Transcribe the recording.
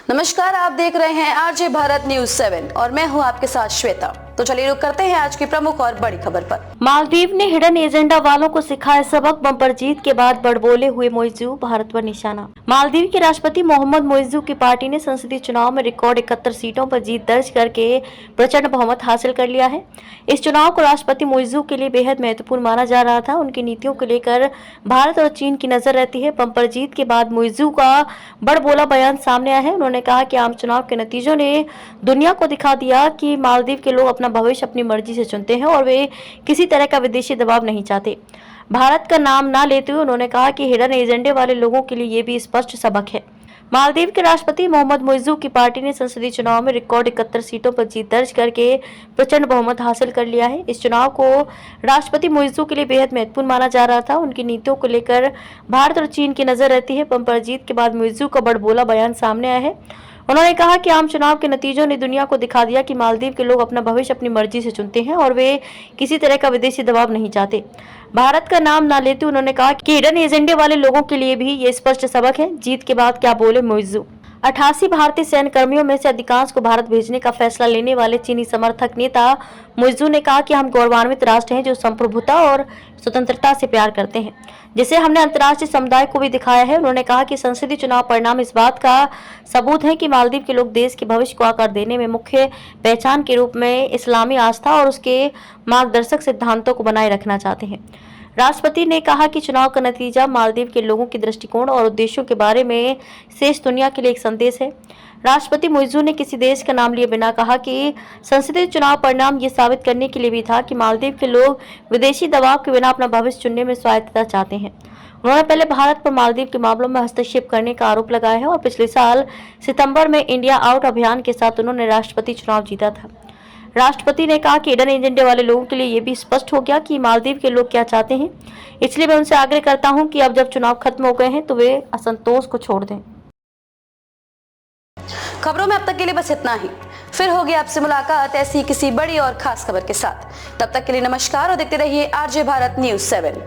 नमस्कार, आप देख रहे हैं आरजे भारत न्यूज 7 और मैं हूं आपके साथ श्वेता। तो चलिए रुक करते हैं आज की प्रमुख और बड़ी खबर पर। मालदीव ने हिडन एजेंडा वालों को सिखाया सबक, बम्पर जीत के बाद बड़बोले हुए मोइज़ू, भारत पर निशाना। मालदीव के राष्ट्रपति मोहम्मद मोइज़ू की पार्टी ने संसदीय चुनाव में रिकॉर्ड 71 सीटों पर जीत दर्ज करके प्रचंड बहुमत हासिल कर लिया है। इस चुनाव को राष्ट्रपति मोइज़ू के लिए बेहद महत्वपूर्ण माना जा रहा था। उनकी नीतियों को लेकर भारत और चीन की नजर रहती है। बम्पर जीत के बाद मोइज़ू का बड़बोला बयान सामने आया है। उन्होंने कहा कि आम चुनाव के नतीजों ने दुनिया को दिखा दिया कि मालदीव के लोग अपना भविष्य अपनी मर्जी से चुनते हैं और वे किसी तरह का विदेशी दबाव नहीं चाहते। भारत का नाम ना लेते हुए उन्होंने कहा कि हिडन एजेंडे वाले लोगों के लिए ये भी स्पष्ट सबक है। मालदीव के राष्ट्रपति मोहम्मद मोइज़ू की पार्टी ने संसदीय चुनाव में रिकॉर्ड 71 सीटों पर जीत दर्ज करके प्रचंड बहुमत हासिल कर लिया है। इस चुनाव को राष्ट्रपति मोइज़ू के लिए बेहद महत्वपूर्ण माना जा रहा था। उनकी नीतियों को लेकर भारत और चीन की नजर रहती है। बम्पर जीत के बाद मोइज़ू का बड़बोला बयान सामने आया है। उन्होंने कहा कि आम चुनाव के नतीजों ने दुनिया को दिखा दिया कि मालदीव के लोग अपना भविष्य अपनी मर्जी से चुनते हैं और वे किसी तरह का विदेशी दबाव नहीं चाहते। भारत का नाम ना लेते उन्होंने कहा कि हिडन एजेंडे वाले लोगों के लिए भी ये स्पष्ट सबक है। जीत के बाद क्या बोले मोइज़ू। 88 भारतीय सैन्य कर्मियों में से अधिकांश को भारत भेजने का फैसला लेने वाले चीनी समर्थक नेता मोइज़ू ने कहा कि हम गौरवान्वित राष्ट्र हैं जो संप्रभुता और स्वतंत्रता से प्यार करते हैं, जिसे हमने अंतर्राष्ट्रीय समुदाय को भी दिखाया है। उन्होंने कहा कि संसदीय चुनाव परिणाम इस बात का सबूत है कि मालदीव के लोग देश के भविष्य को आकार देने में मुख्य पहचान के रूप में इस्लामी आस्था और उसके मार्गदर्शक सिद्धांतों को बनाए रखना चाहते हैं। राष्ट्रपति ने कहा कि चुनाव का नतीजा मालदीव के लोगों के दृष्टिकोण और उद्देश्यों के बारे में शेष दुनिया के लिए एक संदेश है। राष्ट्रपति मोइज़ू ने किसी देश का नाम लिए बिना कहा कि संसदीय चुनाव परिणाम ये साबित करने के लिए भी था कि मालदीव के लोग विदेशी दबाव के बिना अपना भविष्य चुनने में स्वायत्तता चाहते हैं। उन्होंने पहले भारत पर मालदीव के मामलों में हस्तक्षेप करने का आरोप लगाया है और पिछले साल सितंबर में इंडिया आउट अभियान के साथ उन्होंने राष्ट्रपति चुनाव जीता था। राष्ट्रपति ने कहा कि हिडन एजेंडे वाले लोगों के लिए ये भी स्पष्ट हो गया कि मालदीव के लोग क्या चाहते हैं, इसलिए मैं उनसे आग्रह करता हूं कि अब जब चुनाव खत्म हो गए हैं तो वे असंतोष को छोड़ दें। खबरों में अब तक के लिए बस इतना ही। फिर होगी आपसे मुलाकात ऐसी किसी बड़ी और खास खबर के साथ। तब तक के लिए नमस्कार और देखते रहिए आरजे भारत न्यूज 7।